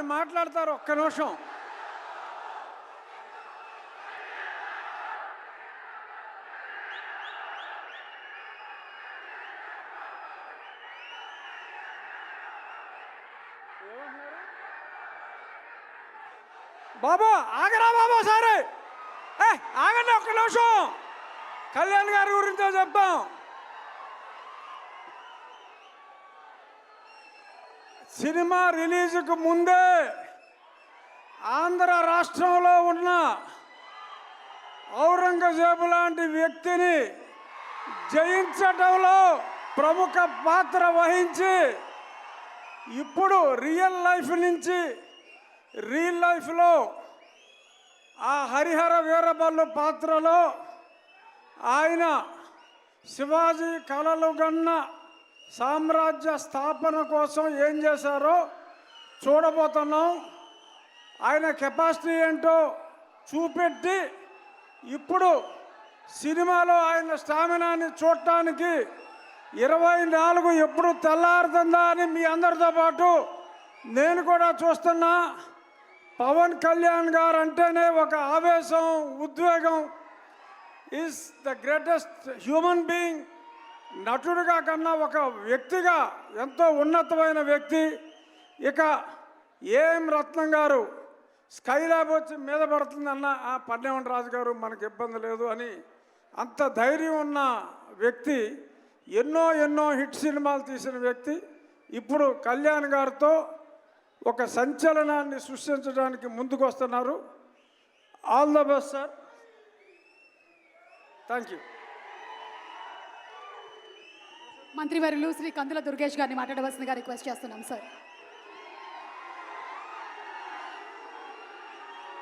ఆయన మాట్లాడతారు. ఒక్క నిమిషం. బాబా ఆగరా బాబా, సరే ఆగండి ఒక్క నిమిషం. కళ్యాణ్ గారి గురించో చెప్తాం. సినిమా రిలీజ్కు ముందే ఆంధ్ర రాష్ట్రంలో ఉన్న ఔరంగజేబు లాంటి వ్యక్తిని జయించడంలో ప్రముఖ పాత్ర వహించి ఇప్పుడు రియల్ లైఫ్లో ఆ హరిహర వీరబల్లు పాత్రలో ఆయన శివాజీ కలలు గన్న సామ్రాజ్య స్థాపన కోసం ఏం చేశారో చూడబోతున్నాం. ఆయన కెపాసిటీ ఏంటో చూపెట్టి ఇప్పుడు సినిమాలో ఆయన స్టామినాని చూడటానికి 24 ఎప్పుడు తెల్లారుతుందా అని మీ అందరితో పాటు నేను కూడా చూస్తున్నా. పవన్ కళ్యాణ్ గారు అంటేనే ఒక ఆవేశం, ఉద్వేగం. Is the greatest human being. నటుడిగా కన్నా ఒక వ్యక్తిగా ఎంతో ఉన్నతమైన వ్యక్తి. ఇక ఏం రత్నం గారు స్కైలాబ్ వచ్చి మీద పడుతుందన్న ఆ పన్నెవన్ రాజు గారు మనకు ఇబ్బంది లేదు అని అంత ధైర్యం ఉన్న వ్యక్తి. ఎన్నో హిట్ సినిమాలు తీసిన వ్యక్తి. ఇప్పుడు కళ్యాణ్ గారితో ఒక సంచలనాన్ని సృష్టించడానికి ముందుకు వస్తున్నారు. All the best sir. Thank you. మంత్రివర్యులు శ్రీ కందుల దుర్గేష్ గారిని మాట్లాడవలసిందిగా రిక్వెస్ట్ చేస్తున్నాం సార్.